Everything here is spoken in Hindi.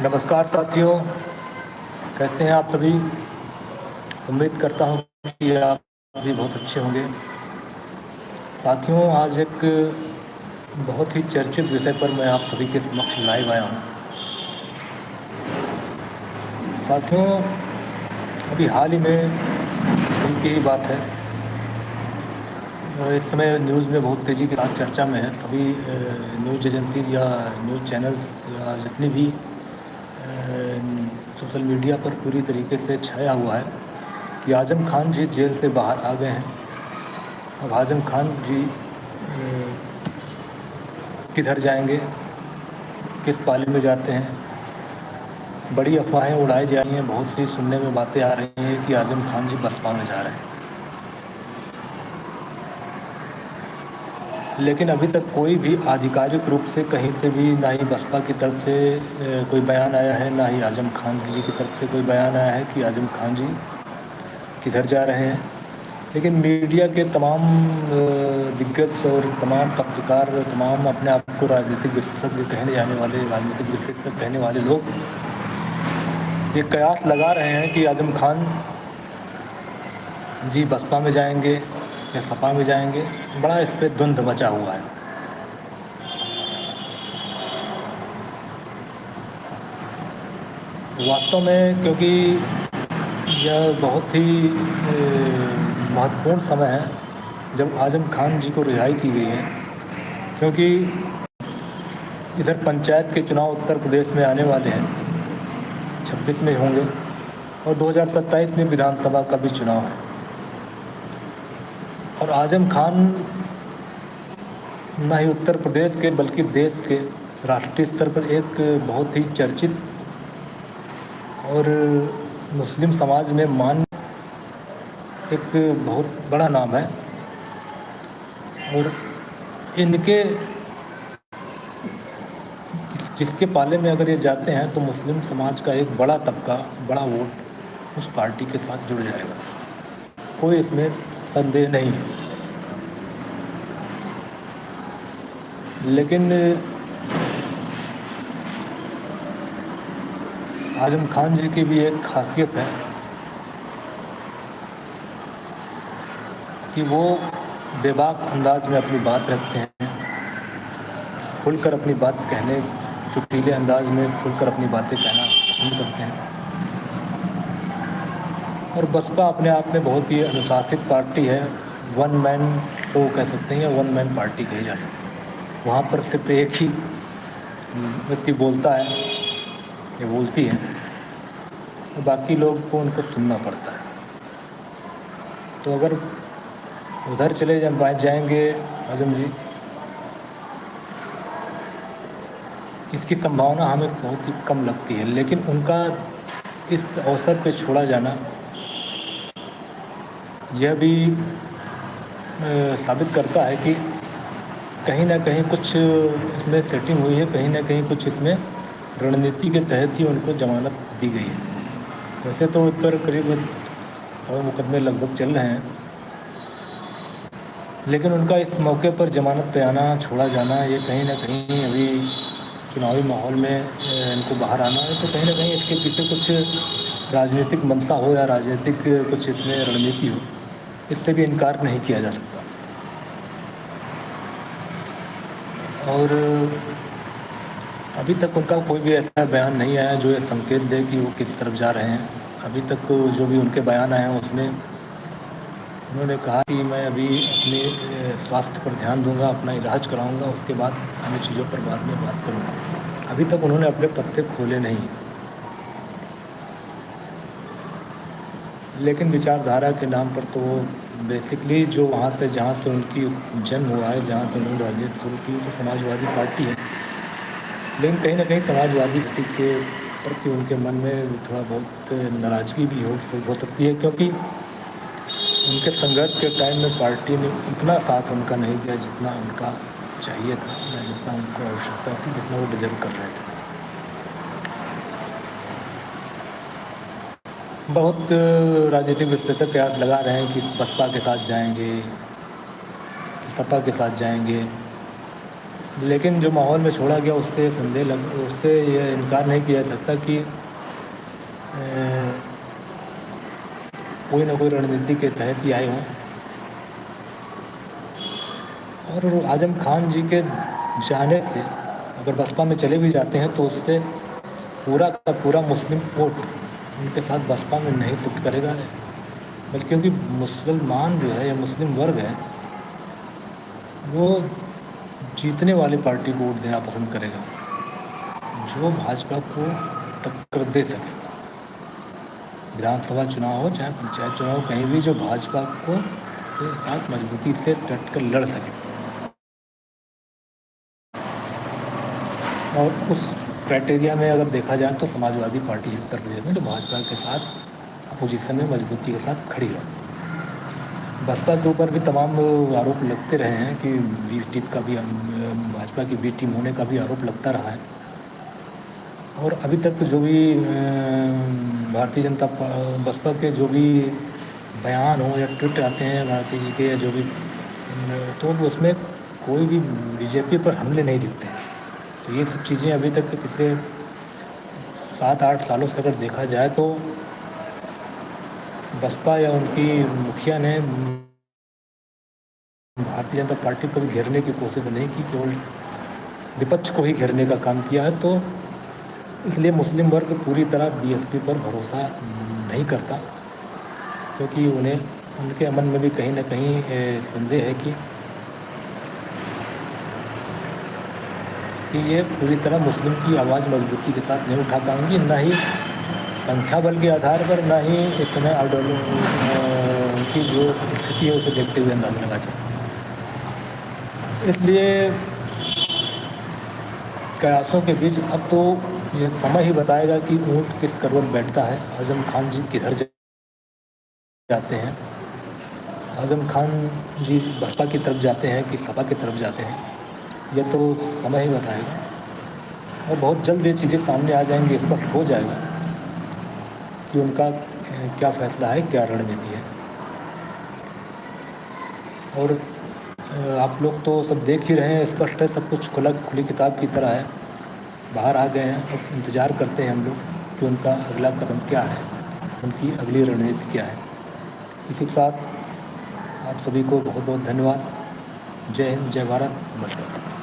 नमस्कार साथियों, कैसे हैं आप सभी। उम्मीद करता हूं कि आप भी बहुत अच्छे होंगे। साथियों, आज एक बहुत ही चर्चित विषय पर मैं आप सभी के समक्ष लाइव आया हूं। साथियों, अभी हाल ही में की ही बात है। इस समय न्यूज़ में बहुत तेज़ी के साथ चर्चा में है। सभी न्यूज़ एजेंसीज या न्यूज़ चैनल्स या जितनी भी सोशल मीडिया पर पूरी तरीके से छाया हुआ है कि आज़म खान जी जेल से बाहर आ गए हैं। अब आज़म खान जी किधर जाएंगे, किस पाले में जाते हैं, बड़ी अफवाहें उड़ाई जा रही हैं। बहुत सी सुनने में बातें आ रही हैं कि आज़म खान जी बसपा में जा रहे हैं, लेकिन अभी तक कोई भी आधिकारिक रूप से कहीं से भी ना ही बसपा की तरफ से कोई बयान आया है, ना ही आज़म खान जी की तरफ से कोई बयान आया है कि आज़म खान जी किधर जा रहे हैं। लेकिन मीडिया के तमाम दिग्गज और तमाम पत्रकार, तमाम अपने आप को राजनीतिक विशेषज्ञ कहने जाने वाले, राजनीतिक विशेषज्ञ कहने वाले लोग ये कयास लगा रहे हैं कि आज़म खान जी बसपा में जाएंगे या सपा में जाएंगे। बड़ा इस पर द्वंद्व मचा हुआ है। वास्तव में क्योंकि यह बहुत ही महत्वपूर्ण समय है जब आज़म खान जी को रिहाई की गई है, क्योंकि इधर पंचायत के चुनाव उत्तर प्रदेश में आने वाले हैं, 26 में होंगे, और 2027 में विधानसभा का भी चुनाव है। और आज़म खान न ही उत्तर प्रदेश के बल्कि देश के राष्ट्रीय स्तर पर एक बहुत ही चर्चित और मुस्लिम समाज में मान्य एक बहुत बड़ा नाम है। और इनके जिसके पाले में अगर ये जाते हैं तो मुस्लिम समाज का एक बड़ा तबका, बड़ा वोट उस पार्टी के साथ जुड़ जाएगा, कोई इसमें संदेह नहीं है। लेकिन आज़म खान जी की भी एक खासियत है कि वो बेबाक अंदाज में अपनी बात रखते हैं, खुलकर अपनी बात कहने, चुटकीले अंदाज में खुलकर अपनी बातें कहना पसंद करते हैं। और बसपा अपने आप में बहुत ही अनुशासित पार्टी है, वन मैन शो कह सकते हैं या वन मैन पार्टी कही जा सकती है। वहाँ पर सिर्फ एक ही व्यक्ति बोलता है या बोलती है, तो बाकी लोग को उनको सुनना पड़ता है। तो अगर उधर चले जाएंगे आज़म जी, इसकी संभावना हमें बहुत ही कम लगती है। लेकिन उनका इस अवसर पे छोड़ा जाना यह भी साबित करता है कि कहीं ना कहीं कुछ इसमें सेटिंग हुई है, कहीं ना कहीं कुछ इसमें रणनीति के तहत ही उनको जमानत दी गई है। वैसे तो उस पर करीब 100 मुकदमे लगभग चल रहे हैं, लेकिन उनका इस मौके पर जमानत पे आना, छोड़ा जाना, ये कहीं ना कहीं अभी चुनावी माहौल में इनको बाहर आना है, तो कहीं ना कहीं इसके पीछे कुछ राजनीतिक मंशा हो या राजनीतिक कुछ इसमें रणनीति हो, इससे भी इनकार नहीं किया जा सकता। और अभी तक उनका कोई भी ऐसा बयान नहीं आया जो ये संकेत दे कि वो किस तरफ जा रहे हैं। अभी तक तो जो भी उनके बयान आए हैं उसमें उन्होंने कहा कि मैं अभी अपने स्वास्थ्य पर ध्यान दूंगा, अपना इलाज कराऊंगा, उसके बाद अन्य चीज़ों पर बाद में बात करूंगा। अभी तक उन्होंने अपने पत्ते खोले नहीं। लेकिन विचारधारा के नाम पर तो बेसिकली जो वहाँ से जहाँ से उनकी जन्म हुआ है, जहाँ से उन्होंने राजनीति शुरू की, तो समाजवादी पार्टी है। लेकिन कहीं ना कहीं समाजवादी पार्टी के प्रति उनके मन में थोड़ा बहुत नाराज़गी भी हो सकती है, क्योंकि उनके संघर्ष के टाइम में पार्टी ने उतना साथ उनका नहीं दिया जितना उनका चाहिए था या जितना उनको आवश्यकता थी, जितना वो डिजर्व कर रहे थे। बहुत राजनीतिक विश्लेषक प्रयास लगा रहे हैं कि बसपा के साथ जाएंगे, कि सपा के साथ जाएंगे, लेकिन जो माहौल में छोड़ा गया उससे ये इनकार नहीं किया जा सकता कि कोई ना कोई रणनीति के तहत ही आए हों। और आजम खान जी के जाने से अगर बसपा में चले भी जाते हैं तो उससे पूरा का पूरा मुस्लिम वोट उनके साथ बसपा में नहीं शिफ्ट करेगा, बल्कि क्योंकि मुसलमान जो है या मुस्लिम वर्ग है वो जीतने वाली पार्टी को वोट देना पसंद करेगा, जो भाजपा को टक्कर दे सके। विधानसभा चुनाव हो चाहे पंचायत चुनाव, कहीं भी जो भाजपा को के साथ मजबूती से डट कर लड़ सके। और उस क्राइटेरिया में अगर देखा जाए तो समाजवादी पार्टी उत्तर प्रदेश में जो भाजपा के साथ अपोजिशन में मजबूती के साथ खड़ी है। बसपा के ऊपर भी तमाम आरोप लगते रहे हैं कि बी टीम का भी, भाजपा की बी टीम होने का भी आरोप लगता रहा है। और अभी तक जो भी भारतीय जनता बसपा के जो भी बयान हो या ट्वीट आते हैं भारती जी के या जो भी, तो उसमें कोई भी बीजेपी पर हमले नहीं दिखते हैं। तो ये सब चीज़ें अभी तक पिछले 7-8 सालों से अगर देखा जाए तो बसपा या उनकी मुखिया ने भारतीय जनता पार्टी को भी घेरने की कोशिश नहीं की, केवल विपक्ष को ही घेरने का काम किया है। तो इसलिए मुस्लिम वर्ग पूरी तरह बीएसपी पर भरोसा नहीं करता, क्योंकि उनके मन में भी कहीं ना कहीं संदेह है कि ये पूरी तरह मुस्लिम की आवाज़ मजबूती के साथ नहीं उठा पाएंगी, ना ही संख्या बल के आधार पर, ना ही इस समय उनकी जो स्थिति है उसे देखते हुए अंदाजा लगा जाए। इसलिए कयासों के बीच अब तो ये समय ही बताएगा कि ऊँट किस करवट बैठता है। आजम खान जी किधर जाते हैं, आजम खान जी बसपा की तरफ जाते हैं कि सपा की तरफ जाते हैं, यह तो समय ही बताएगा। और बहुत जल्द ये चीज़ें सामने आ जाएंगी, इस वक्त हो जाएगा कि उनका क्या फैसला है, क्या रणनीति है। और आप लोग तो सब देख ही रहे हैं, स्पष्ट है, सब कुछ खुली किताब की तरह है, बाहर आ गए हैं। अब इंतज़ार करते हैं हम लोग कि उनका अगला कदम क्या है, उनकी अगली रणनीति क्या है। इसी के साथ आप सभी को बहुत बहुत धन्यवाद। जय हिंद, जय भारत, नमस्कार।